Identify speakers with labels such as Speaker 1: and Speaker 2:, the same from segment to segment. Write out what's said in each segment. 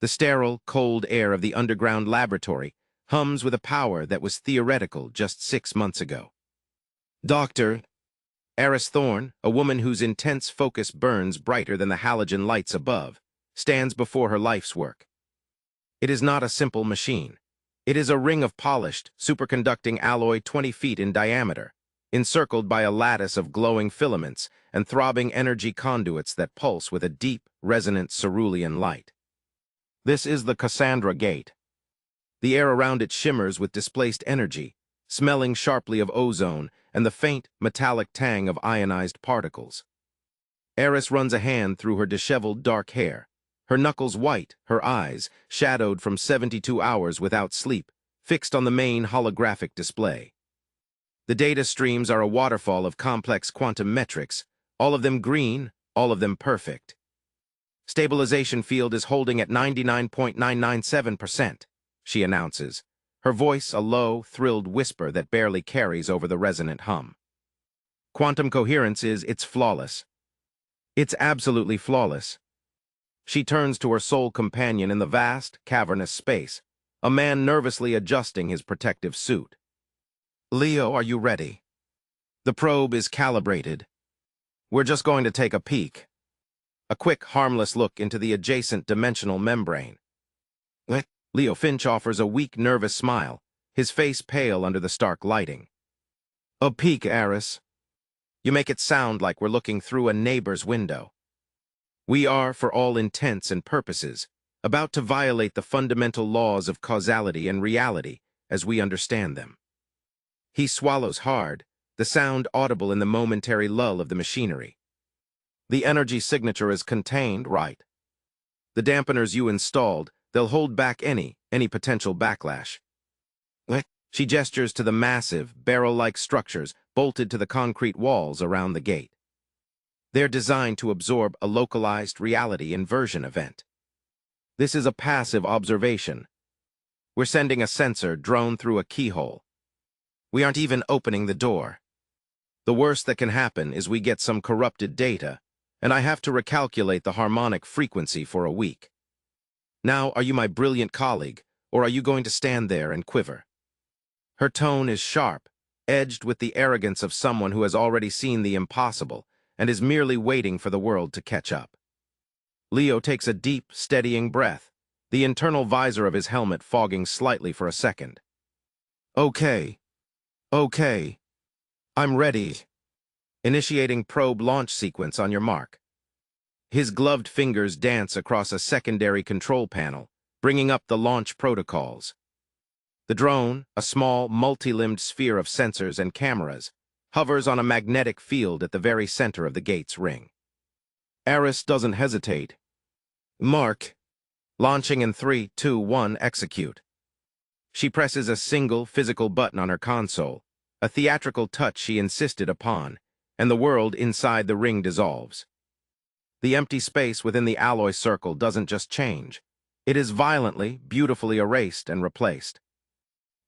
Speaker 1: The sterile, cold air of the underground laboratory hums with a power that was theoretical just 6 months ago. Dr. Aris Thorne, a woman whose intense focus burns brighter than the halogen lights above, stands before her life's work. It is not a simple machine. It is a ring of polished, superconducting alloy 20 feet in diameter, encircled by a lattice of glowing filaments and throbbing energy conduits that pulse with a deep, resonant cerulean light. This is the Cassandra Gate. The air around it shimmers with displaced energy, smelling sharply of ozone and the faint, metallic tang of ionized particles. Aris runs a hand through her disheveled dark hair, her knuckles white, her eyes, shadowed from 72 hours without sleep, fixed on the main holographic display. The data streams are a waterfall of complex quantum metrics, all of them green, all of them perfect. Stabilization field is holding at 99.997%, she announces, her voice a low, thrilled whisper that barely carries over the resonant hum. Quantum coherence it's flawless. It's absolutely flawless. She turns to her sole companion in the vast, cavernous space, a man nervously adjusting his protective suit. Leo, are you ready? The probe is calibrated. We're just going to take a peek. A quick, harmless look into the adjacent dimensional membrane. Leo Finch offers a weak, nervous smile, his face pale under the stark lighting. A peek, Aris. You make it sound like we're looking through a neighbor's window. We are, for all intents and purposes, about to violate the fundamental laws of causality and reality as we understand them. He swallows hard, the sound audible in the momentary lull of the machinery. The energy signature is contained, right? The dampeners you installed, they'll hold back any potential backlash. She gestures to the massive, barrel-like structures bolted to the concrete walls around the gate. They're designed to absorb a localized reality inversion event. This is a passive observation. We're sending a sensor drone through a keyhole. We aren't even opening the door. The worst that can happen is we get some corrupted data, and I have to recalculate the harmonic frequency for a week. Now, are you my brilliant colleague, or are you going to stand there and quiver? Her tone is sharp, edged with the arrogance of someone who has already seen the impossible and is merely waiting for the world to catch up. Leo takes a deep, steadying breath, the internal visor of his helmet fogging slightly for a second. Okay. I'm ready. Initiating probe launch sequence on your mark. His gloved fingers dance across a secondary control panel, bringing up the launch protocols. The drone, a small, multi-limbed sphere of sensors and cameras, hovers on a magnetic field at the very center of the gate's ring. Aris doesn't hesitate. Mark. Launching in 3, 2, 1, execute. She presses a single physical button on her console, a theatrical touch she insisted upon, and the world inside the ring dissolves. The empty space within the alloy circle doesn't just change. It is violently, beautifully erased and replaced.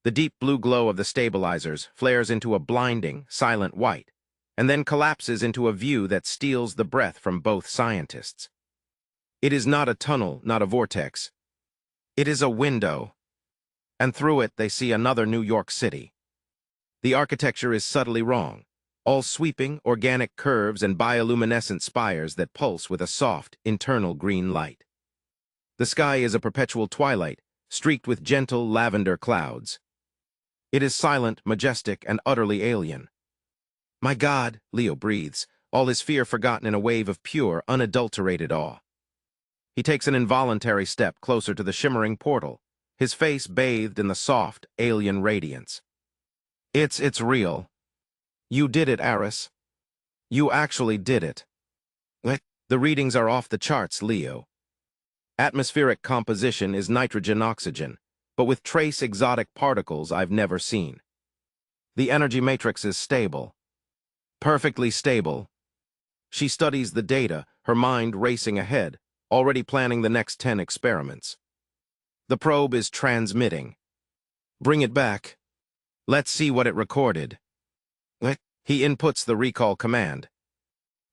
Speaker 1: The deep blue glow of the stabilizers flares into a blinding, silent white, and then collapses into a view that steals the breath from both scientists. It is not a tunnel, not a vortex. It is a window, and through it they see another New York City. The architecture is subtly wrong, all sweeping, organic curves and bioluminescent spires that pulse with a soft, internal green light. The sky is a perpetual twilight, streaked with gentle lavender clouds. It is silent, majestic, and utterly alien. My God, Leo breathes, all his fear forgotten in a wave of pure, unadulterated awe. He takes an involuntary step closer to the shimmering portal, his face bathed in the soft, alien radiance. It's real. You did it, Aris. You actually did it. The readings are off the charts, Leo. Atmospheric composition is nitrogen-oxygen, but with trace exotic particles I've never seen. The energy matrix is stable. Perfectly stable. She studies the data, her mind racing ahead, already planning the next 10 experiments. The probe is transmitting. Bring it back. Let's see what it recorded. He inputs the recall command.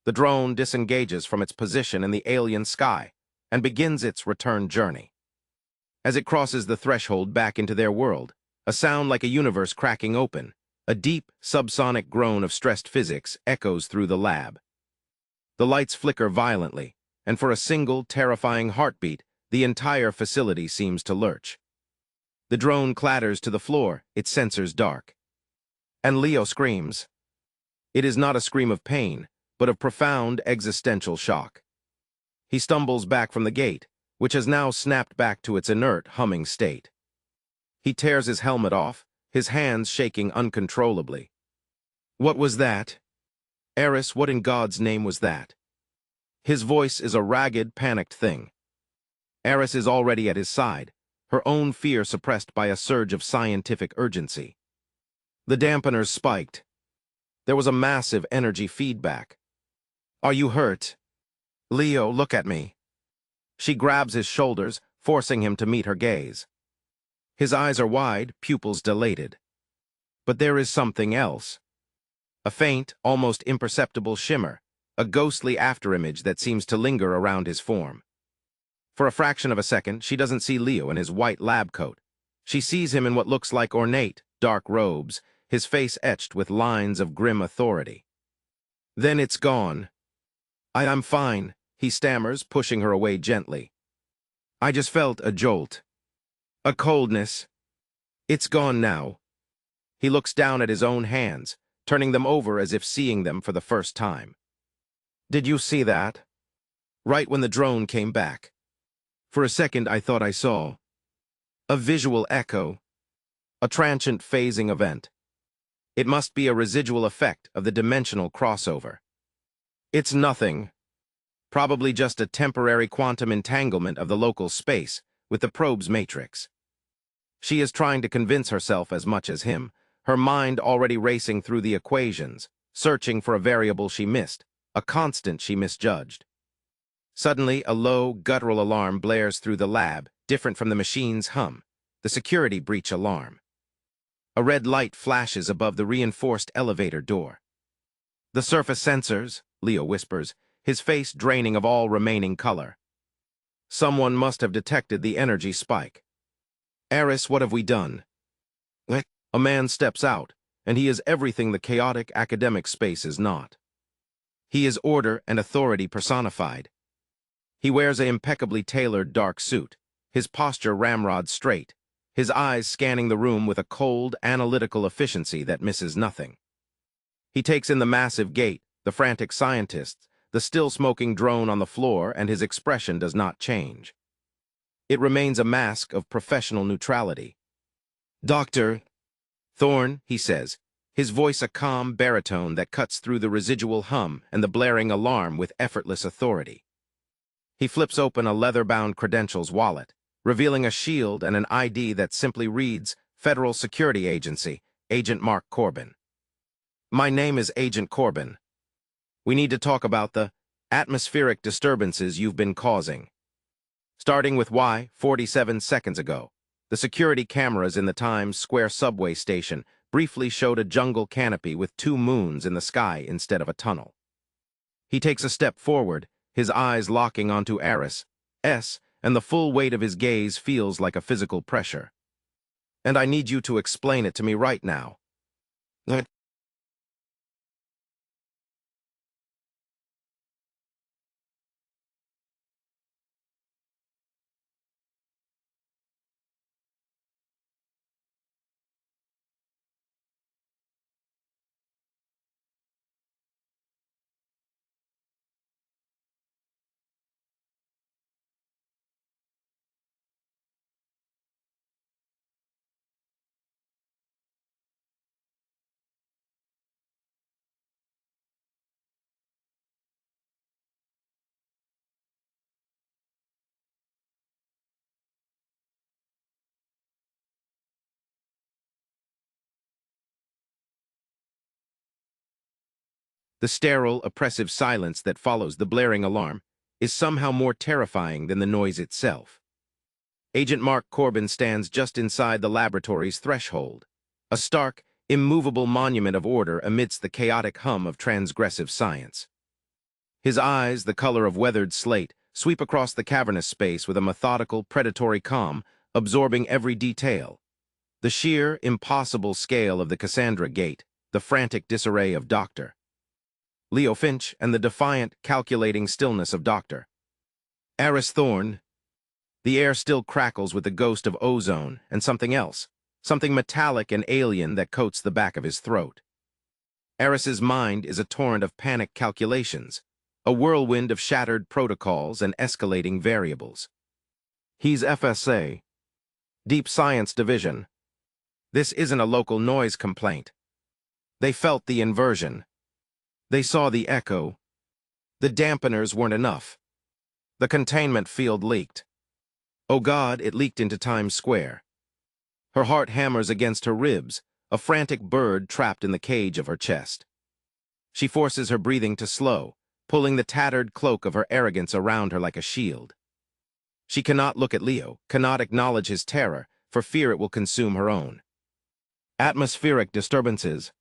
Speaker 1: The drone disengages from its position in the alien sky and begins its return journey. As it crosses the threshold back into their world, a sound like a universe cracking open, a deep, subsonic groan of stressed physics echoes through the lab. The lights flicker violently, and for a single, terrifying heartbeat, the entire facility seems to lurch. The drone clatters to the floor, its sensors dark. And Leo screams. It is not a scream of pain, but of profound existential shock. He stumbles back from the gate, which has now snapped back to its inert, humming state. He tears his helmet off, his hands shaking uncontrollably. What was that? Aris, what in God's name was that? His voice is a ragged, panicked thing. Aris is already at his side, her own fear suppressed by a surge of scientific urgency. The dampeners spiked. There was a massive energy feedback. Are you hurt? Leo, look at me. She grabs his shoulders, forcing him to meet her gaze. His eyes are wide, pupils dilated. But there is something else. A faint, almost imperceptible shimmer, a ghostly afterimage that seems to linger around his form. For a fraction of a second, she doesn't see Leo in his white lab coat. She sees him in what looks like ornate, dark robes, his face etched with lines of grim authority. Then it's gone. I'm fine, he stammers, pushing her away gently. I just felt a jolt. A coldness. It's gone now. He looks down at his own hands, turning them over as if seeing them for the first time. Did you see that? Right when the drone came back. For a second I thought I saw a visual echo, a transient phasing event. It must be a residual effect of the dimensional crossover. It's nothing. Probably just a temporary quantum entanglement of the local space with the probe's matrix. She is trying to convince herself as much as him, her mind already racing through the equations, searching for a variable she missed, a constant she misjudged. Suddenly, a low, guttural alarm blares through the lab, different from the machine's hum, the security breach alarm. A red light flashes above the reinforced elevator door. The surface sensors, Leo whispers, his face draining of all remaining color. Someone must have detected the energy spike. Aris, what have we done? A man steps out, and he is everything the chaotic academic space is not. He is order and authority personified. He wears an impeccably tailored dark suit, his posture ramrod straight, his eyes scanning the room with a cold, analytical efficiency that misses nothing. He takes in the massive gate, the frantic scientists, the still-smoking drone on the floor, and his expression does not change. It remains a mask of professional neutrality. Dr. Thorne, he says, his voice a calm baritone that cuts through the residual hum and the blaring alarm with effortless authority. He flips open a leather-bound credentials wallet, revealing a shield and an ID that simply reads, Federal Security Agency, Agent Mark Corbin. My name is Agent Corbin. We need to talk about the atmospheric disturbances you've been causing. Starting with why, 47 seconds ago, the security cameras in the Times Square subway station briefly showed a jungle canopy with 2 moons in the sky instead of a tunnel. He takes a step forward, his eyes locking onto Aris, and the full weight of his gaze feels like a physical pressure. And I need you to explain it to me right now. The sterile, oppressive silence that follows the blaring alarm is somehow more terrifying than the noise itself. Agent Mark Corbin stands just inside the laboratory's threshold, a stark, immovable monument of order amidst the chaotic hum of transgressive science. His eyes, the color of weathered slate, sweep across the cavernous space with a methodical, predatory calm, absorbing every detail. The sheer, impossible scale of the Cassandra Gate, the frantic disarray of Dr. Leo Finch, and the defiant, calculating stillness of Dr. Aris Thorne. The air still crackles with the ghost of ozone and something else, something metallic and alien that coats the back of his throat. Aris's mind is a torrent of panic calculations, a whirlwind of shattered protocols and escalating variables. He's FSA, Deep Science Division. This isn't a local noise complaint. They felt the inversion. They saw the echo. The dampeners weren't enough. The containment field leaked. Oh God, it leaked into Times Square. Her heart hammers against her ribs, a frantic bird trapped in the cage of her chest. She forces her breathing to slow, pulling the tattered cloak of her arrogance around her like a shield. She cannot look at Leo, cannot acknowledge his terror, for fear it will consume her own. Atmospheric disturbances.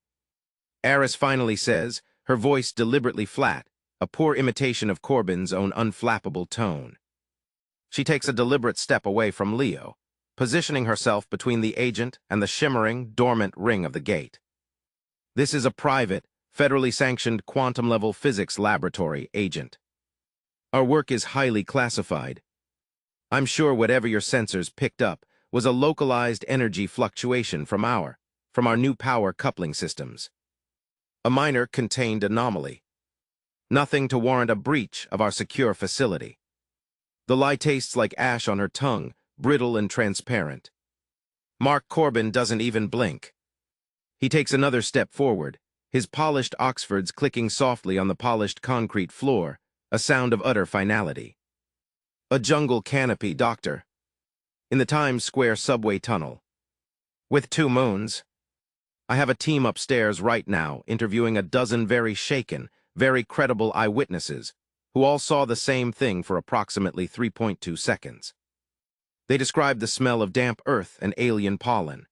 Speaker 1: Aris finally says, her voice deliberately flat, a poor imitation of Corbin's own unflappable tone. She takes a deliberate step away from Leo, positioning herself between the agent and the shimmering, dormant ring of the gate. This is a private, federally sanctioned quantum-level physics laboratory, agent. Our work is highly classified. I'm sure whatever your sensors picked up was a localized energy fluctuation from our new power coupling systems. A minor contained anomaly. Nothing to warrant a breach of our secure facility. The lie tastes like ash on her tongue, brittle and transparent. Mark Corbin doesn't even blink. He takes another step forward, his polished Oxfords clicking softly on the polished concrete floor, a sound of utter finality. A jungle canopy, Doctor. In the Times Square subway tunnel. With 2 moons. I have a team upstairs right now interviewing a dozen very shaken, very credible eyewitnesses who all saw the same thing for approximately 3.2 seconds. They described the smell of damp earth and alien pollen.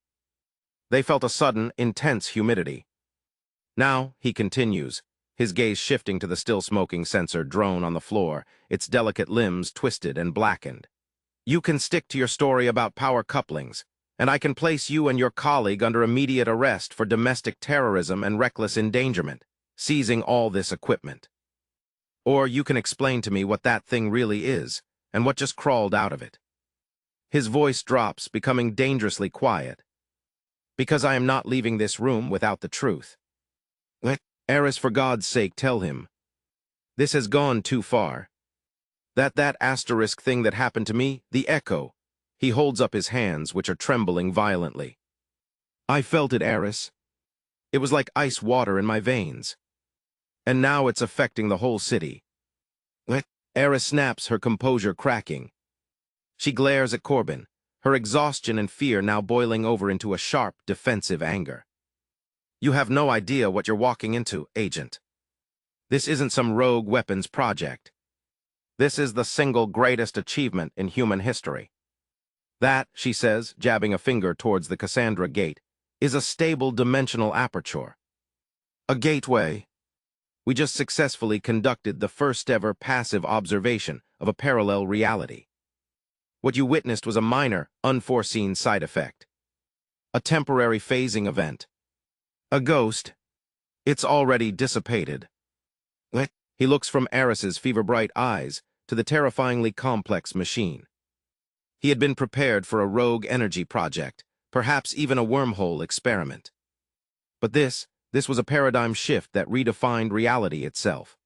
Speaker 1: They felt a sudden, intense humidity. Now, he continues, his gaze shifting to the still-smoking sensor drone on the floor, its delicate limbs twisted and blackened. You can stick to your story about power couplings, and I can place you and your colleague under immediate arrest for domestic terrorism and reckless endangerment, seizing all this equipment. Or you can explain to me what that thing really is, and what just crawled out of it. His voice drops, becoming dangerously quiet. Because I am not leaving this room without the truth. Let Aris, for God's sake, tell him. This has gone too far. That asterisk thing that happened to me, the echo. He holds up his hands, which are trembling violently. I felt it, Aris. It was like ice water in my veins. And now it's affecting the whole city. Aris snaps, her composure cracking. She glares at Corbin, her exhaustion and fear now boiling over into a sharp, defensive anger. You have no idea what you're walking into, Agent. This isn't some rogue weapons project. This is the single greatest achievement in human history. That, she says, jabbing a finger towards the Cassandra Gate, is a stable dimensional aperture. A gateway. We just successfully conducted the first-ever passive observation of a parallel reality. What you witnessed was a minor, unforeseen side effect. A temporary phasing event. A ghost. It's already dissipated. He looks from Aris's fever-bright eyes to the terrifyingly complex machine. He had been prepared for a rogue energy project, perhaps even a wormhole experiment. But this was a paradigm shift that redefined reality itself.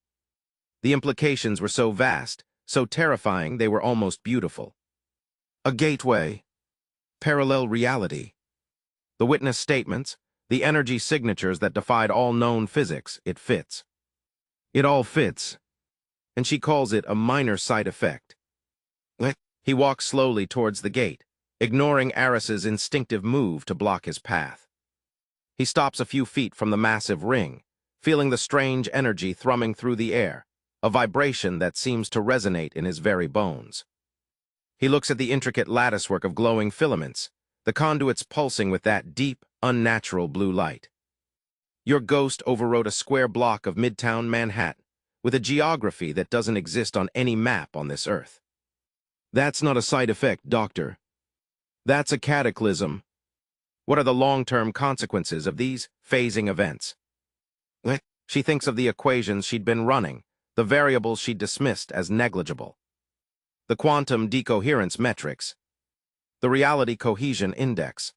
Speaker 1: The implications were so vast, so terrifying they were almost beautiful. A gateway. Parallel reality. The witness statements, the energy signatures that defied all known physics, it fits. It all fits. And she calls it a minor side effect. He walks slowly towards the gate, ignoring Aris's instinctive move to block his path. He stops a few feet from the massive ring, feeling the strange energy thrumming through the air, a vibration that seems to resonate in his very bones. He looks at the intricate latticework of glowing filaments, the conduits pulsing with that deep, unnatural blue light. Your ghost overwrote a square block of Midtown Manhattan, with a geography that doesn't exist on any map on this earth. That's not a side effect, Doctor. That's a cataclysm. What are the long-term consequences of these phasing events? She thinks of the equations she'd been running, the variables she'd dismissed as negligible. The quantum decoherence metrics, the reality cohesion index.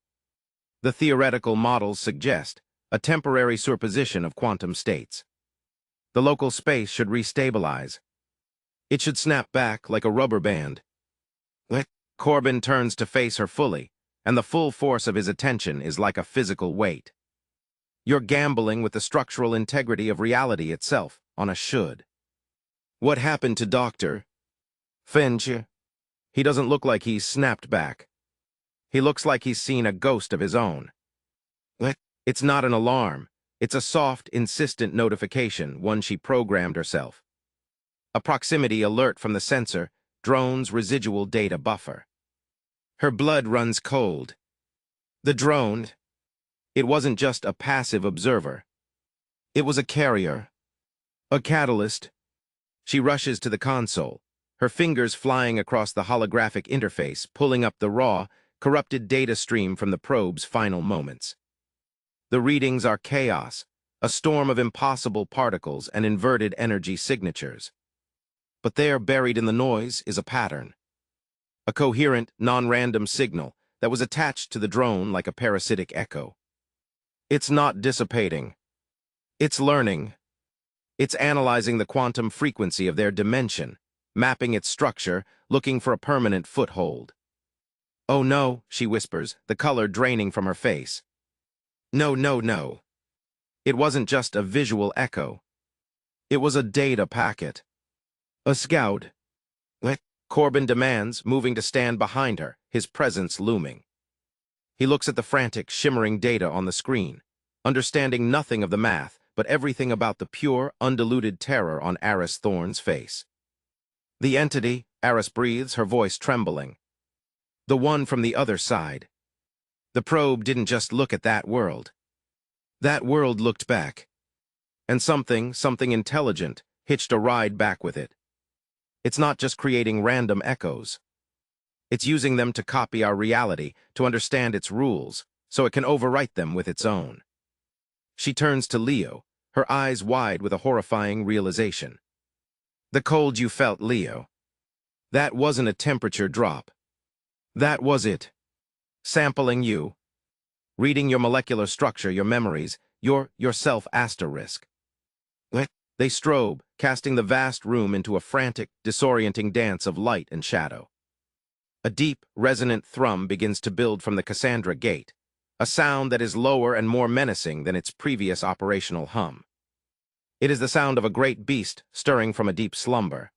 Speaker 1: The theoretical models suggest a temporary superposition of quantum states. The local space should restabilize. It should snap back like a rubber band. Corbin turns to face her fully, and the full force of his attention is like a physical weight. You're gambling with the structural integrity of reality itself on a should. What happened to Dr. Finch? He doesn't look like he's snapped back. He looks like he's seen a ghost of his own. It's not an alarm. It's a soft, insistent notification, one she programmed herself. A proximity alert from the sensor, drone's residual data buffer. Her blood runs cold. The drone, it wasn't just a passive observer. It was a carrier. A catalyst. She rushes to the console, her fingers flying across the holographic interface, pulling up the raw, corrupted data stream from the probe's final moments. The readings are chaos, a storm of impossible particles and inverted energy signatures. But there, buried in the noise, is a pattern. A coherent, non-random signal that was attached to the drone like a parasitic echo. It's not dissipating. It's learning. It's analyzing the quantum frequency of their dimension, mapping its structure, looking for a permanent foothold. "Oh no," she whispers, the color draining from her face. No, no, no. It wasn't just a visual echo. It was a data packet. A scout. Corbin demands, moving to stand behind her, his presence looming. He looks at the frantic, shimmering data on the screen, understanding nothing of the math, but everything about the pure, undiluted terror on Aris Thorne's face. The entity, Aris breathes, her voice trembling. The one from the other side. The probe didn't just look at that world. That world looked back. And something intelligent, hitched a ride back with it. It's not just creating random echoes. It's using them to copy our reality, to understand its rules, so it can overwrite them with its own. She turns to Leo, her eyes wide with a horrifying realization. The cold you felt, Leo. That wasn't a temperature drop. That was it. Sampling you. Reading your molecular structure, your memories, your self-asterisk. They strobe, casting the vast room into a frantic, disorienting dance of light and shadow. A deep, resonant thrum begins to build from the Cassandra gate, a sound that is lower and more menacing than its previous operational hum. It is the sound of a great beast stirring from a deep slumber.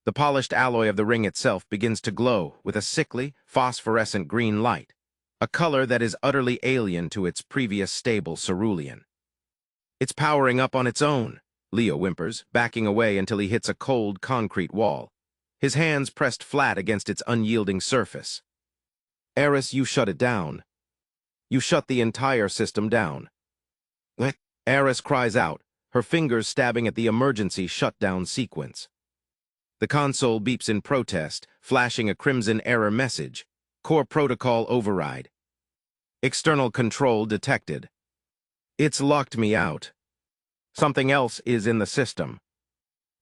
Speaker 1: The polished alloy of the ring itself begins to glow with a sickly, phosphorescent green light, a color that is utterly alien to its previous stable cerulean. It's powering up on its own, Leo whimpers, backing away until he hits a cold concrete wall, his hands pressed flat against its unyielding surface. Aris, you shut it down. You shut the entire system down. Aris cries out, her fingers stabbing at the emergency shutdown sequence. The console beeps in protest, flashing a crimson error message. Core protocol override. External control detected. It's locked me out. Something else is in the system.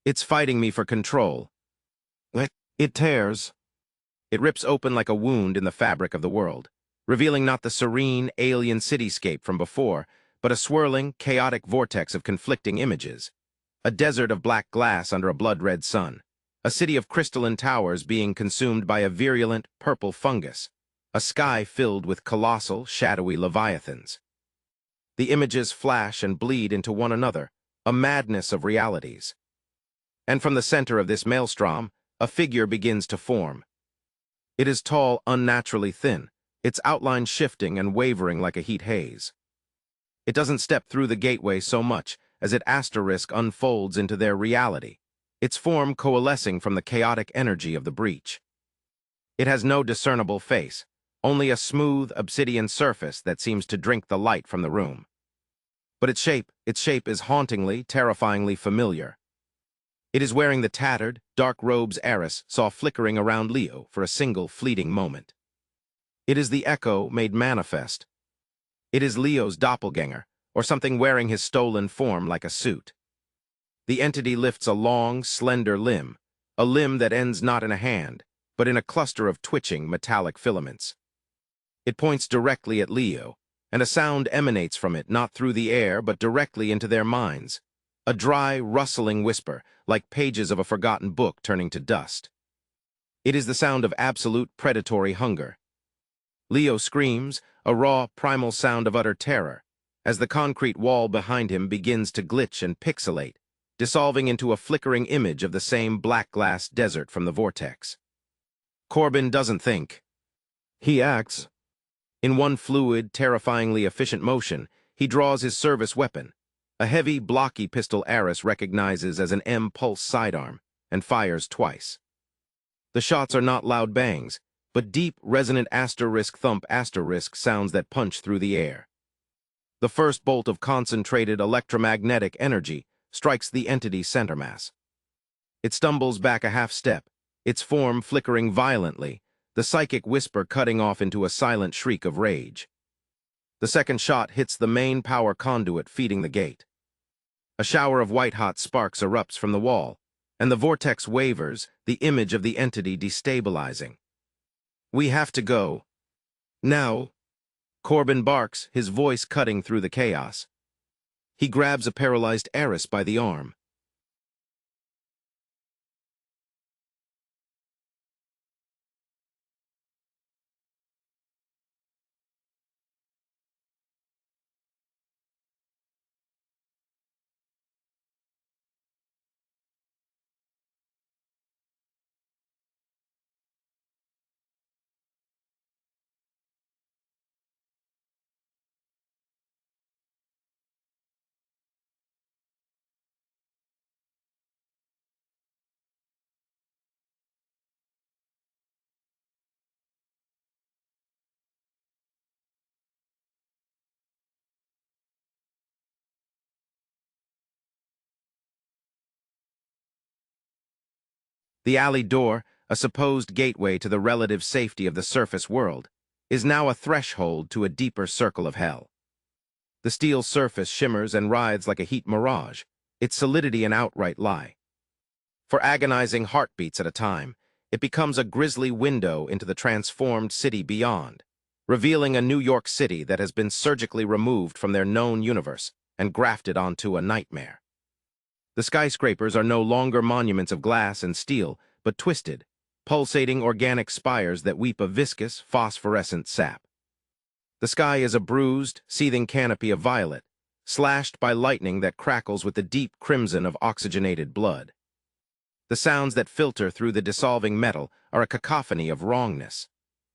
Speaker 1: It's fighting me for control. It tears. It rips open like a wound in the fabric of the world, revealing not the serene, alien cityscape from before, but a swirling, chaotic vortex of conflicting images. A desert of black glass under a blood-red sun. A city of crystalline towers being consumed by a virulent, purple fungus. A sky filled with colossal, shadowy leviathans. The images flash and bleed into one another, a madness of realities. And from the center of this maelstrom, a figure begins to form. It is tall, unnaturally thin, its outline shifting and wavering like a heat haze. It doesn't step through the gateway so much as it asterisk unfolds into their reality, its form coalescing from the chaotic energy of the breach. It has no discernible face, only a smooth, obsidian surface that seems to drink the light from the room. But its shape is hauntingly, terrifyingly familiar. It is wearing the tattered, dark robes Aris saw flickering around Leo for a single fleeting moment. It is the echo made manifest. It is Leo's doppelganger, or something wearing his stolen form like a suit. The entity lifts a long, slender limb, a limb that ends not in a hand, but in a cluster of twitching metallic filaments. It points directly at Leo, and a sound emanates from it not through the air but directly into their minds, a dry, rustling whisper, like pages of a forgotten book turning to dust. It is the sound of absolute predatory hunger. Leo screams, a raw, primal sound of utter terror, as the concrete wall behind him begins to glitch and pixelate, dissolving into a flickering image of the same black glass desert from the vortex. Corbin doesn't think. He acts. In one fluid, terrifyingly efficient motion, he draws his service weapon, a heavy, blocky pistol Aris recognizes as an M-pulse sidearm, and fires twice. The shots are not loud bangs, but deep, resonant *thump* sounds that punch through the air. The first bolt of concentrated electromagnetic energy strikes the entity's center mass. It stumbles back a half step, its form flickering violently, the psychic whisper cutting off into a silent shriek of rage. The second shot hits the main power conduit feeding the gate. A shower of white-hot sparks erupts from the wall, and the vortex wavers, the image of the entity destabilizing. "We have to go. Now." Corbin barks, his voice cutting through the chaos. He grabs a paralyzed Aris by the arm. The alley door, a supposed gateway to the relative safety of the surface world, is now a threshold to a deeper circle of hell. The steel surface shimmers and writhes like a heat mirage, its solidity an outright lie. For agonizing heartbeats at a time, it becomes a grisly window into the transformed city beyond, revealing a New York City that has been surgically removed from their known universe and grafted onto a nightmare. The skyscrapers are no longer monuments of glass and steel, but twisted, pulsating organic spires that weep a viscous, phosphorescent sap. The sky is a bruised, seething canopy of violet, slashed by lightning that crackles with the deep crimson of oxygenated blood. The sounds that filter through the dissolving metal are a cacophony of wrongness.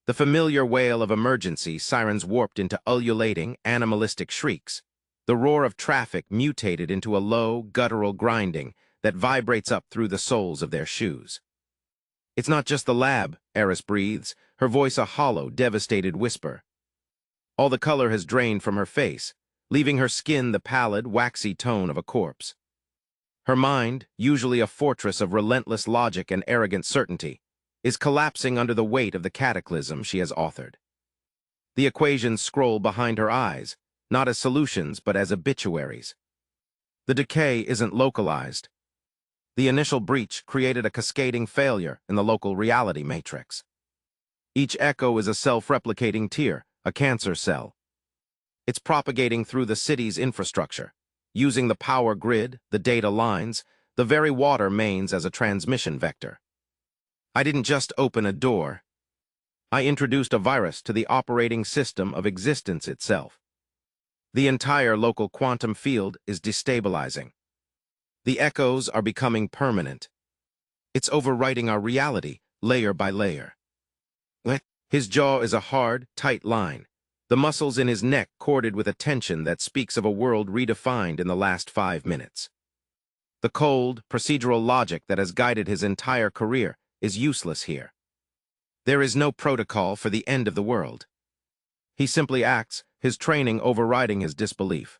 Speaker 1: The familiar wail of emergency sirens warped into ululating, animalistic shrieks, the roar of traffic mutated into a low, guttural grinding that vibrates up through the soles of their shoes. "It's not just the lab," Aris breathes, her voice a hollow, devastated whisper. All the color has drained from her face, leaving her skin the pallid, waxy tone of a corpse. Her mind, usually a fortress of relentless logic and arrogant certainty, is collapsing under the weight of the cataclysm she has authored. The equations scroll behind her eyes, not as solutions but as obituaries. The decay isn't localized. The initial breach created a cascading failure in the local reality matrix. Each echo is a self-replicating tear, a cancer cell. It's propagating through the city's infrastructure, using the power grid, the data lines, the very water mains as a transmission vector. I didn't just open a door. I introduced a virus to the operating system of existence itself. The entire local quantum field is destabilizing. The echoes are becoming permanent. It's overwriting our reality, layer by layer. His jaw is a hard, tight line, the muscles in his neck corded with a tension that speaks of a world redefined in the last 5 minutes. The cold, procedural logic that has guided his entire career is useless here. There is no protocol for the end of the world. He simply acts, his training overriding his disbelief.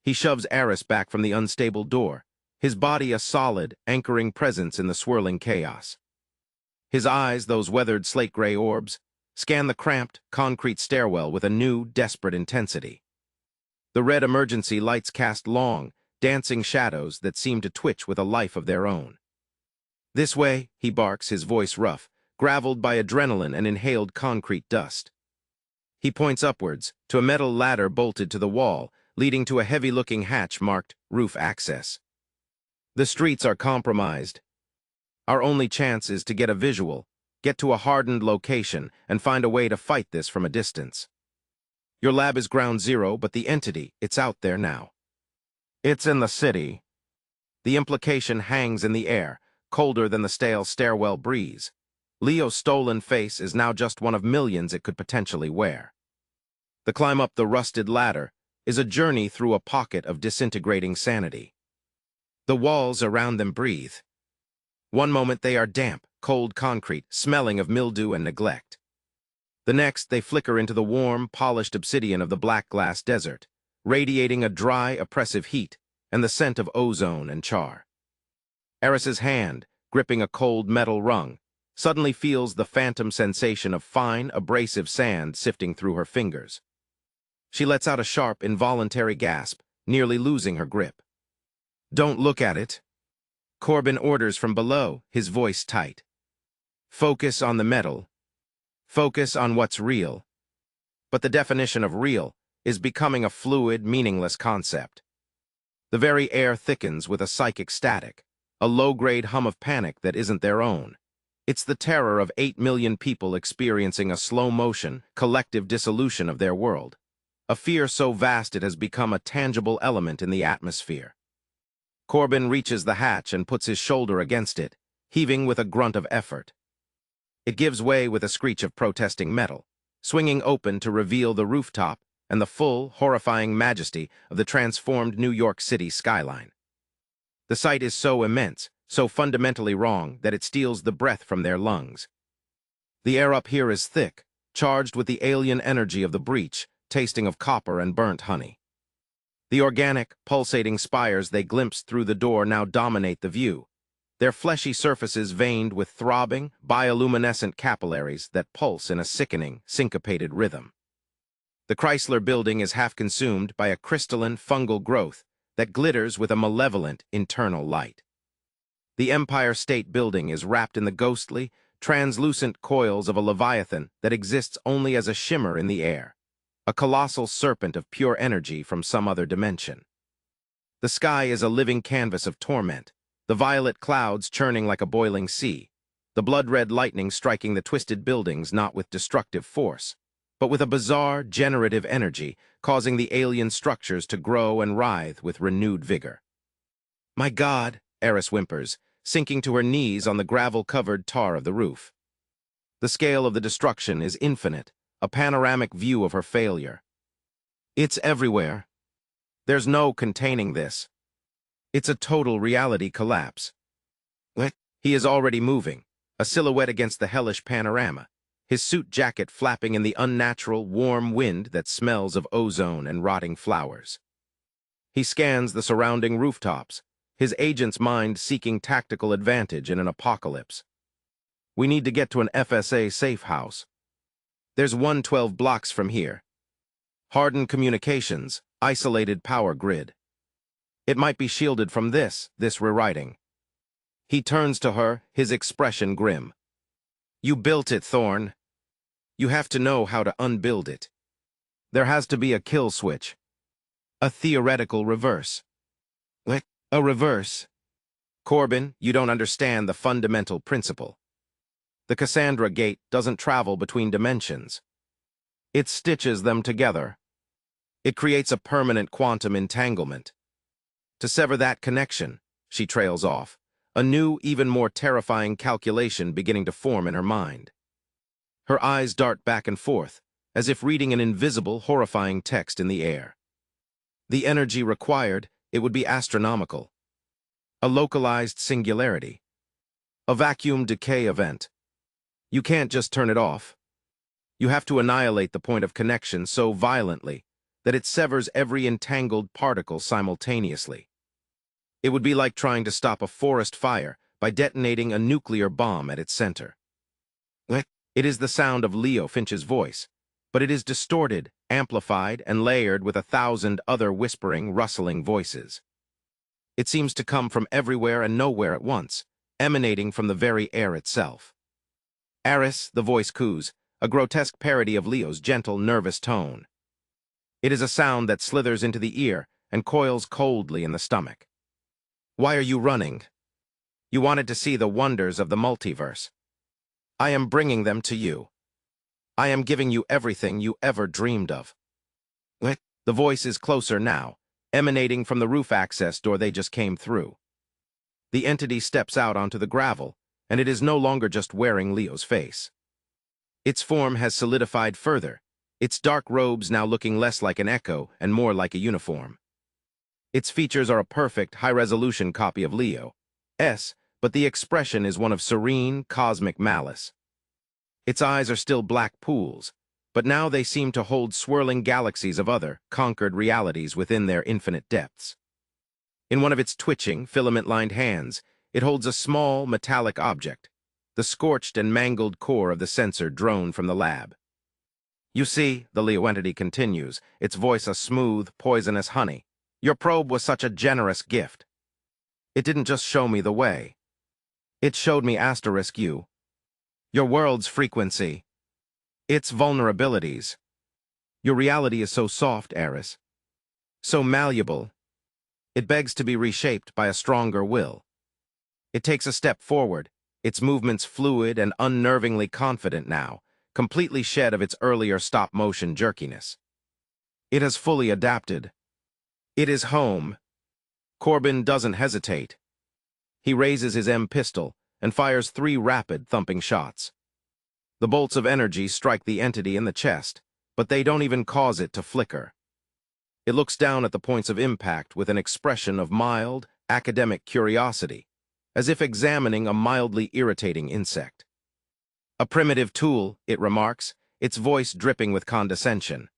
Speaker 1: He shoves Aris back from the unstable door, his body a solid, anchoring presence in the swirling chaos. His eyes, those weathered slate-gray orbs, scan the cramped, concrete stairwell with a new, desperate intensity. The red emergency lights cast long, dancing shadows that seem to twitch with a life of their own. "This way," he barks, his voice rough, graveled by adrenaline and inhaled concrete dust. He points upwards, to a metal ladder bolted to the wall, leading to a heavy-looking hatch marked Roof Access. "The streets are compromised. Our only chance is to get a visual, get to a hardened location, and find a way to fight this from a distance. Your lab is ground zero, but the entity, it's out there now. It's in the city." The implication hangs in the air, colder than the stale stairwell breeze. Leo's stolen face is now just one of millions it could potentially wear. The climb up the rusted ladder is a journey through a pocket of disintegrating sanity. The walls around them breathe. One moment they are damp, cold concrete, smelling of mildew and neglect. The next they flicker into the warm, polished obsidian of the black glass desert, radiating a dry, oppressive heat and the scent of ozone and char. Aris's hand, gripping a cold metal rung, suddenly feels the phantom sensation of fine, abrasive sand sifting through her fingers. She lets out a sharp, involuntary gasp, nearly losing her grip. "Don't look at it," Corbin orders from below, his voice tight. "Focus on the metal. Focus on what's real." But the definition of real is becoming a fluid, meaningless concept. The very air thickens with a psychic static, a low-grade hum of panic that isn't their own. It's the terror of 8 million people experiencing a slow-motion, collective dissolution of their world. A fear so vast it has become a tangible element in the atmosphere. Corbin reaches the hatch and puts his shoulder against it, heaving with a grunt of effort. It gives way with a screech of protesting metal, swinging open to reveal the rooftop and the full, horrifying majesty of the transformed New York City skyline. The sight is so immense, so fundamentally wrong that it steals the breath from their lungs. The air up here is thick, charged with the alien energy of the breach, tasting of copper and burnt honey. The organic, pulsating spires they glimpse through the door now dominate the view, their fleshy surfaces veined with throbbing, bioluminescent capillaries that pulse in a sickening, syncopated rhythm. The Chrysler Building is half consumed by a crystalline, fungal growth that glitters with a malevolent, internal light. The Empire State Building is wrapped in the ghostly, translucent coils of a leviathan that exists only as a shimmer in the air, a colossal serpent of pure energy from some other dimension. The sky is a living canvas of torment, the violet clouds churning like a boiling sea, the blood-red lightning striking the twisted buildings not with destructive force, but with a bizarre, generative energy, causing the alien structures to grow and writhe with renewed vigor. "My God," Aris whimpers, sinking to her knees on the gravel-covered tar of the roof. The scale of the destruction is infinite, a panoramic view of her failure. It's everywhere. There's no containing this. It's a total reality collapse. He is already moving, a silhouette against the hellish panorama, his suit jacket flapping in the unnatural, warm wind that smells of ozone and rotting flowers. He scans the surrounding rooftops, his agent's mind seeking tactical advantage in an apocalypse. "We need to get to an FSA safe house. There's 112 blocks from here. Hardened communications, isolated power grid. It might be shielded from this rewriting." He turns to her, his expression grim. "You built it, Thorne. You have to know how to unbuild it. There has to be a kill switch. A theoretical reverse." "A reverse?" "Corbin, you don't understand the fundamental principle. The Cassandra Gate doesn't travel between dimensions. It stitches them together. It creates a permanent quantum entanglement. To sever that connection," she trails off, a new, even more terrifying calculation beginning to form in her mind. Her eyes dart back and forth, as if reading an invisible, horrifying text in the air. The energy required, it would be astronomical. A localized singularity. A vacuum decay event. You can't just turn it off. You have to annihilate the point of connection so violently that it severs every entangled particle simultaneously. It would be like trying to stop a forest fire by detonating a nuclear bomb at its center. It is the sound of Leo Finch's voice, but it is distorted, amplified, and layered with 1,000 other whispering, rustling voices. It seems to come from everywhere and nowhere at once, emanating from the very air itself. Aris, the voice coos, a grotesque parody of Leo's gentle, nervous tone. It is a sound that slithers into the ear and coils coldly in the stomach. Why are you running? You wanted to see the wonders of the multiverse. I am bringing them to you. I am giving you everything you ever dreamed of. What? The voice is closer now, emanating from the roof access door they just came through. The entity steps out onto the gravel, and it is no longer just wearing Leo's face. Its form has solidified further, its dark robes now looking less like an echo and more like a uniform. Its features are a perfect, high-resolution copy of Leo's, but the expression is one of serene, cosmic malice. Its eyes are still black pools, but now they seem to hold swirling galaxies of other, conquered realities within their infinite depths. In one of its twitching, filament-lined hands, it holds a small, metallic object, the scorched and mangled core of the sensor drone from the lab. You see, the Leo entity continues, its voice a smooth, poisonous honey. Your probe was such a generous gift. It didn't just show me the way. It showed me *U, your world's frequency, its vulnerabilities. Your reality is so soft, Aris, so malleable. It begs to be reshaped by a stronger will. It takes a step forward, its movements fluid and unnervingly confident now, completely shed of its earlier stop-motion jerkiness. It has fully adapted. It is home. Corbin doesn't hesitate. He raises his M pistol and fires 3 rapid, thumping shots. The bolts of energy strike the entity in the chest, but they don't even cause it to flicker. It looks down at the points of impact with an expression of mild, academic curiosity, as if examining a mildly irritating insect. A primitive tool, it remarks, its voice dripping with condescension.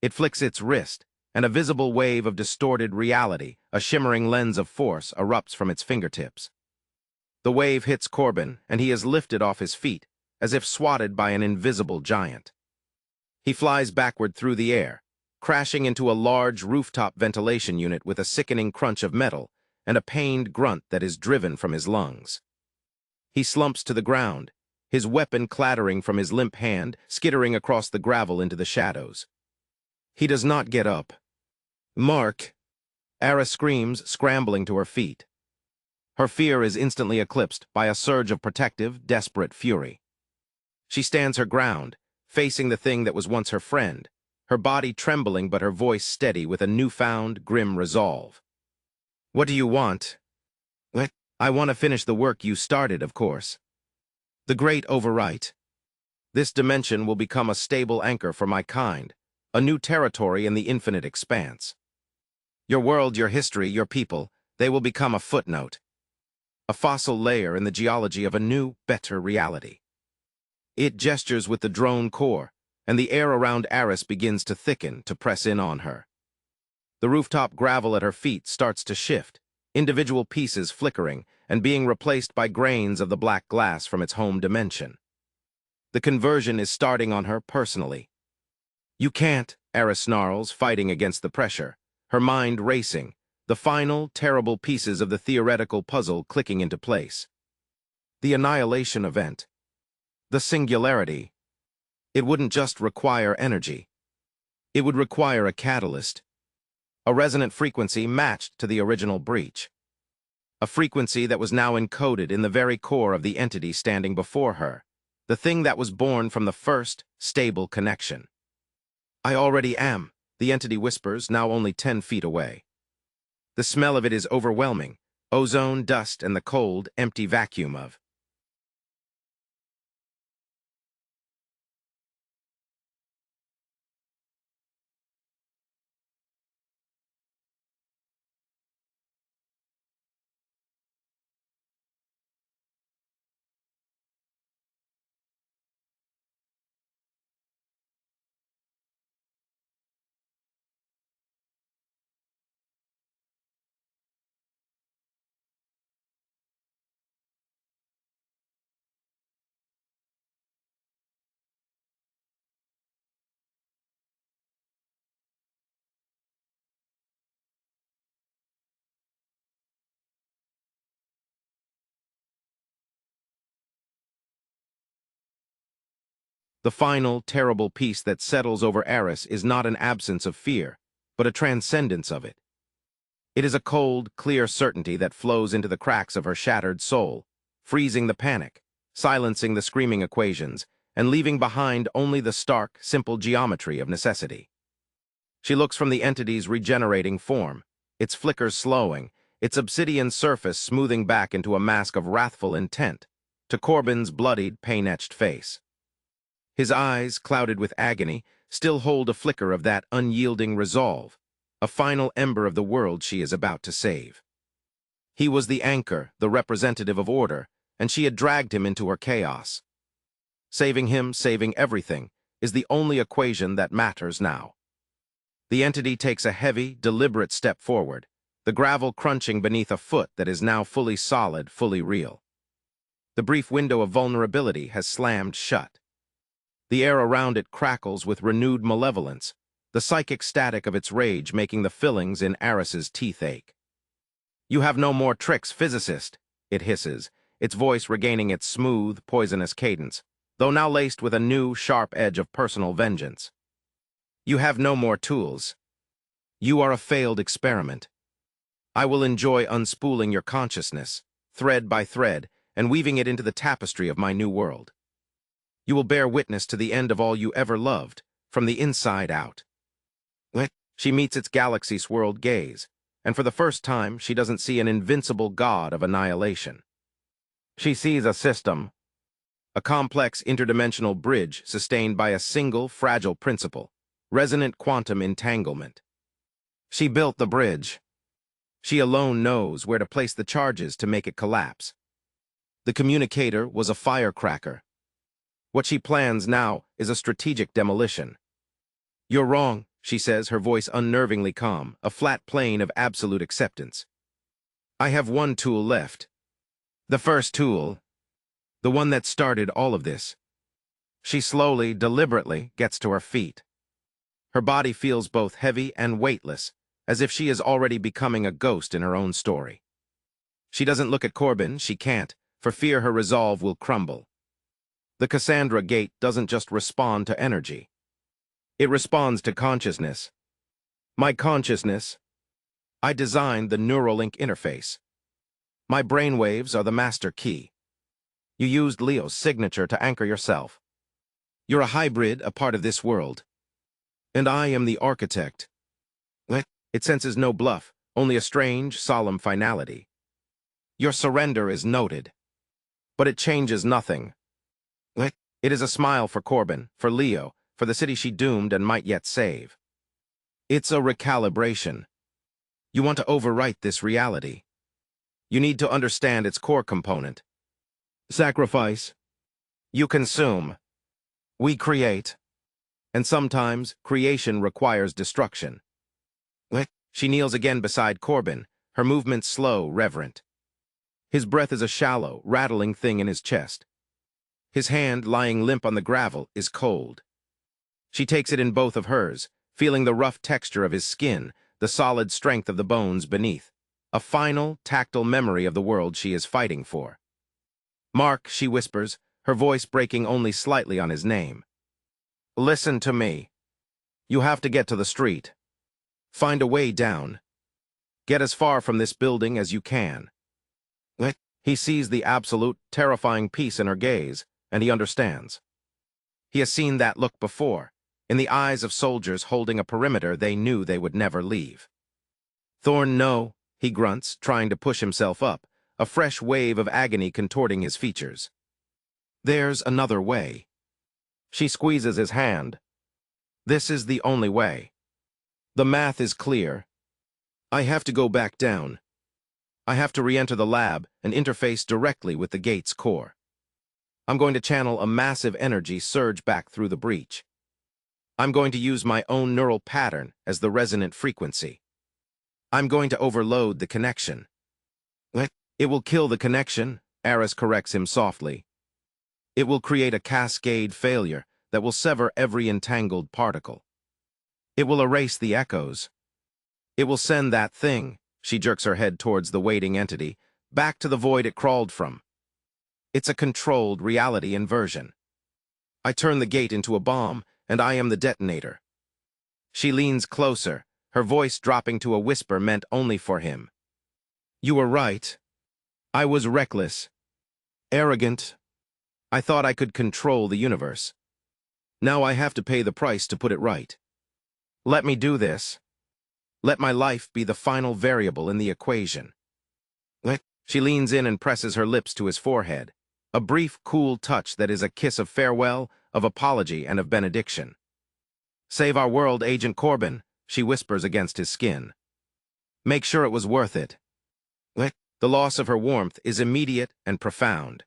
Speaker 1: It flicks its wrist, and a visible wave of distorted reality, a shimmering lens of force, erupts from its fingertips. The wave hits Corbin, and he is lifted off his feet, as if swatted by an invisible giant. He flies backward through the air, crashing into a large rooftop ventilation unit with a sickening crunch of metal and a pained grunt that is driven from his lungs. He slumps to the ground, his weapon clattering from his limp hand, skittering across the gravel into the shadows. He does not get up. Mark! Aris screams, scrambling to her feet. Her fear is instantly eclipsed by a surge of protective, desperate fury. She stands her ground, facing the thing that was once her friend, her body trembling but her voice steady with a newfound, grim resolve. What do you want? What? I want to finish the work you started, of course. The great overwrite. This dimension will become a stable anchor for my kind, a new territory in the infinite expanse. Your world, your history, your people, they will become a footnote, a fossil layer in the geology of a new, better reality. It gestures with the drone core, and the air around Aris begins to thicken to press in on her. The rooftop gravel at her feet starts to shift, individual pieces flickering and being replaced by grains of the black glass from its home dimension. The conversion is starting on her personally. You can't, Aris snarls, fighting against the pressure, her mind racing, the final, terrible pieces of the theoretical puzzle clicking into place. The annihilation event. The singularity. It wouldn't just require energy. It would require a catalyst. A resonant frequency matched to the original breach. A frequency that was now encoded in the very core of the entity standing before her, the thing that was born from the first, stable connection. I already am, the entity whispers, now only 10 feet away. The smell of it is overwhelming, ozone, dust, and the cold, empty vacuum of The final, terrible peace that settles over Aris is not an absence of fear, but a transcendence of it. It is a cold, clear certainty that flows into the cracks of her shattered soul, freezing the panic, silencing the screaming equations, and leaving behind only the stark, simple geometry of necessity. She looks from the entity's regenerating form, its flickers slowing, its obsidian surface smoothing back into a mask of wrathful intent, to Corbin's bloodied, pain-etched face. His eyes, clouded with agony, still hold a flicker of that unyielding resolve, a final ember of the world she is about to save. He was the anchor, the representative of order, and she had dragged him into her chaos. Saving him, saving everything, is the only equation that matters now. The entity takes a heavy, deliberate step forward, the gravel crunching beneath a foot that is now fully solid, fully real. The brief window of vulnerability has slammed shut. The air around it crackles with renewed malevolence, the psychic static of its rage making the fillings in Aris's teeth ache. "You have no more tricks, physicist," it hisses, its voice regaining its smooth, poisonous cadence, though now laced with a new, sharp edge of personal vengeance. "You have no more tools. You are a failed experiment. I will enjoy unspooling your consciousness, thread by thread, and weaving it into the tapestry of my new world. You will bear witness to the end of all you ever loved, from the inside out." She meets its galaxy-swirled gaze, and for the first time she doesn't see an invincible god of annihilation. She sees a system, a complex interdimensional bridge sustained by a single fragile principle, resonant quantum entanglement. She built the bridge. She alone knows where to place the charges to make it collapse. The communicator was a firecracker. What she plans now is a strategic demolition. "You're wrong," she says, her voice unnervingly calm, a flat plane of absolute acceptance. "I have one tool left. The first tool. The one that started all of this." She slowly, deliberately gets to her feet. Her body feels both heavy and weightless, as if she is already becoming a ghost in her own story. She doesn't look at Corbin, she can't, for fear her resolve will crumble. The Cassandra gate doesn't just respond to energy. It responds to consciousness. My consciousness. I designed the Neuralink interface. My brainwaves are the master key. You used Leo's signature to anchor yourself. You're a hybrid, a part of this world. And I am the architect. It senses no bluff, only a strange, solemn finality. Your surrender is noted. But it changes nothing. It is a smile for Corbin, for Leo, for the city she doomed and might yet save. It's a recalibration. You want to overwrite this reality. You need to understand its core component. Sacrifice. You consume. We create. And sometimes, creation requires destruction. She kneels again beside Corbin, her movements slow, reverent. His breath is a shallow, rattling thing in his chest. His hand, lying limp on the gravel, is cold. She takes it in both of hers, feeling the rough texture of his skin, the solid strength of the bones beneath. A final, tactile memory of the world she is fighting for. "Mark," she whispers, her voice breaking only slightly on his name. "Listen to me. You have to get to the street. Find a way down. Get as far from this building as you can." He sees the absolute, terrifying peace in her gaze, and he understands. He has seen that look before, in the eyes of soldiers holding a perimeter they knew they would never leave. "Thorne, no," he grunts, trying to push himself up, a fresh wave of agony contorting his features. "There's another way." She squeezes his hand. "This is the only way. The math is clear. I have to go back down. I have to re-enter the lab and interface directly with the gate's core. I'm going to channel a massive energy surge back through the breach. I'm going to use my own neural pattern as the resonant frequency. I'm going to overload the connection." "It will kill the connection," Aris corrects him softly. "It will create a cascade failure that will sever every entangled particle. It will erase the echoes. It will send that thing," she jerks her head towards the waiting entity, "back to the void it crawled from. It's a controlled reality inversion. I turn the gate into a bomb, and I am the detonator. She leans closer, her voice dropping to a whisper meant only for him. You were right. I was reckless. Arrogant. I thought I could control the universe. Now I have to pay the price to put it right. Let me do this. Let my life be the final variable in the equation. She leans in and presses her lips to his forehead. A brief, cool touch that is a kiss of farewell, of apology, and of benediction. Save our world, Agent Corbin, she whispers against his skin. Make sure it was worth it. The loss of her warmth is immediate and profound.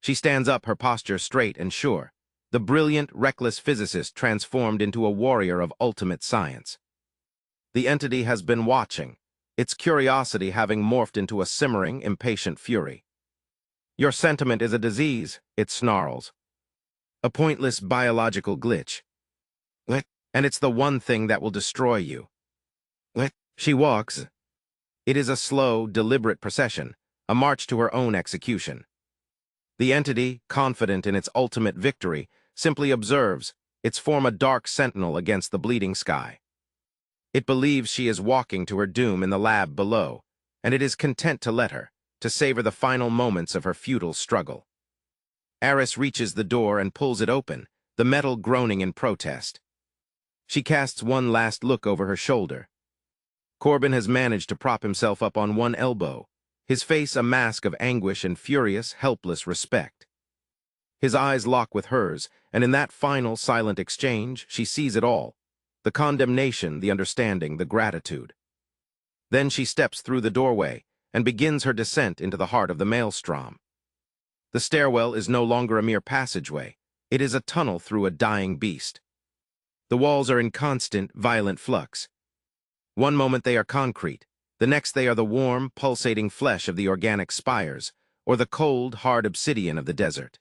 Speaker 1: She stands up, her posture straight and sure. The brilliant, reckless physicist transformed into a warrior of ultimate science. The entity has been watching, its curiosity having morphed into a simmering, impatient fury. Your sentiment is a disease, it snarls. A pointless biological glitch. And it's the one thing that will destroy you. She walks. It is a slow, deliberate procession, a march to her own execution. The entity, confident in its ultimate victory, simply observes, its form a dark sentinel against the bleeding sky. It believes she is walking to her doom in the lab below, and it is content to let her, to savor the final moments of her futile struggle. Aris reaches the door and pulls it open, the metal groaning in protest. She casts one last look over her shoulder. Corbin has managed to prop himself up on one elbow, his face a mask of anguish and furious, helpless respect. His eyes lock with hers, and in that final, silent exchange, she sees it all. The condemnation, the understanding, the gratitude. Then she steps through the doorway and begins her descent into the heart of the maelstrom. The stairwell is no longer a mere passageway. It is a tunnel through a dying beast. The walls are in constant, violent flux. One moment they are concrete, the next they are the warm, pulsating flesh of the organic spires, or the cold, hard obsidian of the desert.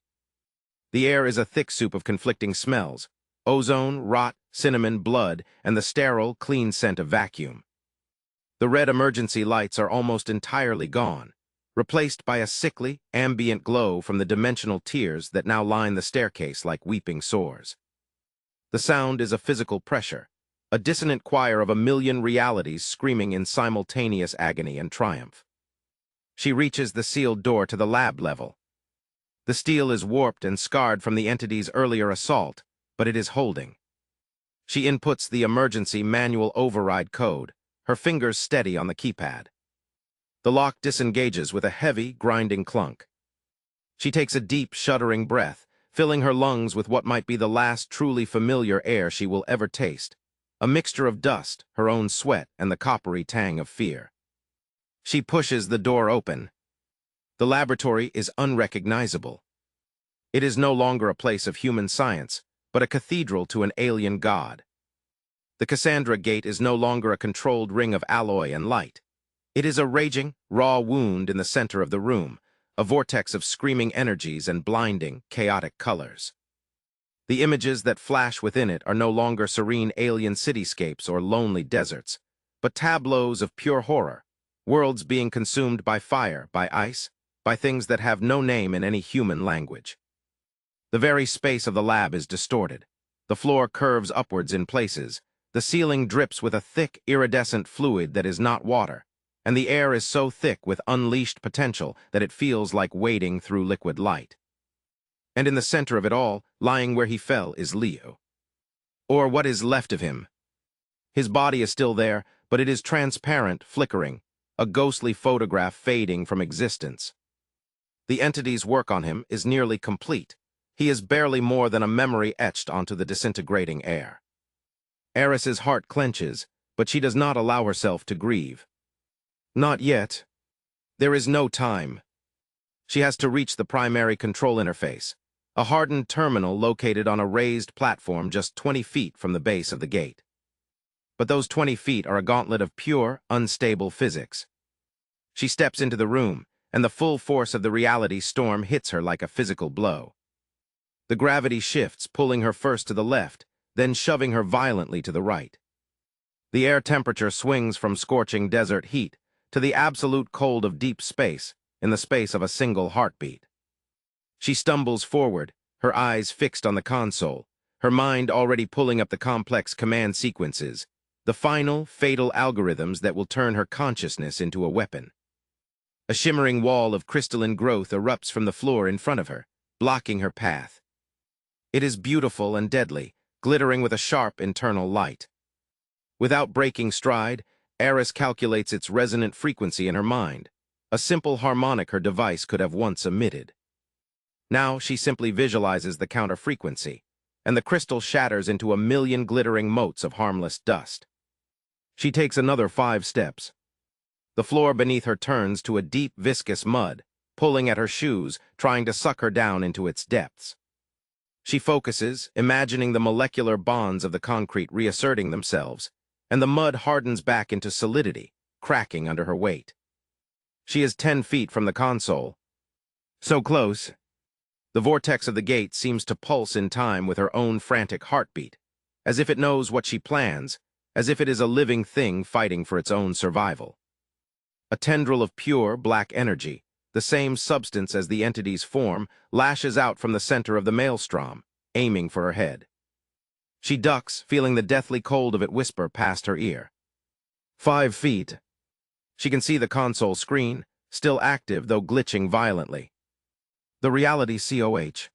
Speaker 1: The air is a thick soup of conflicting smells, ozone, rot, cinnamon, blood, and the sterile, clean scent of vacuum. The red emergency lights are almost entirely gone, replaced by a sickly, ambient glow from the dimensional tears that now line the staircase like weeping sores. The sound is a physical pressure, a dissonant choir of a million realities screaming in simultaneous agony and triumph. She reaches the sealed door to the lab level. The steel is warped and scarred from the entity's earlier assault, but it is holding. She inputs the emergency manual override code, her fingers steady on the keypad. The lock disengages with a heavy, grinding clunk. She takes a deep, shuddering breath, filling her lungs with what might be the last truly familiar air she will ever taste, a mixture of dust, her own sweat, and the coppery tang of fear. She pushes the door open. The laboratory is unrecognizable. It is no longer a place of human science, but a cathedral to an alien god. The Cassandra Gate is no longer a controlled ring of alloy and light. It is a raging, raw wound in the center of the room, a vortex of screaming energies and blinding, chaotic colors. The images that flash within it are no longer serene alien cityscapes or lonely deserts, but tableaus of pure horror, worlds being consumed by fire, by ice, by things that have no name in any human language. The very space of the lab is distorted. The floor curves upwards in places, the ceiling drips with a thick, iridescent fluid that is not water, and the air is so thick with unleashed potential that it feels like wading through liquid light. And in the center of it all, lying where he fell, is Leo. Or what is left of him. His body is still there, but it is transparent, flickering, a ghostly photograph fading from existence. The entity's work on him is nearly complete. He is barely more than a memory etched onto the disintegrating air. Aris's heart clenches, but she does not allow herself to grieve. Not yet. There is no time. She has to reach the primary control interface, a hardened terminal located on a raised platform just 20 feet from the base of the gate. But those 20 feet are a gauntlet of pure, unstable physics. She steps into the room, and the full force of the reality storm hits her like a physical blow. The gravity shifts, pulling her first to the left, then shoving her violently to the right. The air temperature swings from scorching desert heat to the absolute cold of deep space in the space of a single heartbeat. She stumbles forward, her eyes fixed on the console, her mind already pulling up the complex command sequences, the final, fatal algorithms that will turn her consciousness into a weapon. A shimmering wall of crystalline growth erupts from the floor in front of her, blocking her path. It is beautiful and deadly, glittering with a sharp internal light. Without breaking stride, Aris calculates its resonant frequency in her mind, a simple harmonic her device could have once emitted. Now she simply visualizes the counter frequency, and the crystal shatters into a million glittering motes of harmless dust. She takes another 5 steps. The floor beneath her turns to a deep, viscous mud, pulling at her shoes, trying to suck her down into its depths. She focuses, imagining the molecular bonds of the concrete reasserting themselves, and the mud hardens back into solidity, cracking under her weight. She is 10 feet from the console. So close. The vortex of the gate seems to pulse in time with her own frantic heartbeat, as if it knows what she plans, as if it is a living thing fighting for its own survival. A tendril of pure, black energy, the same substance as the entity's form, lashes out from the center of the maelstrom, aiming for her head. She ducks, feeling the deathly cold of it whisper past her ear. 5 feet. She can see the console screen, still active though glitching violently. The reality COH.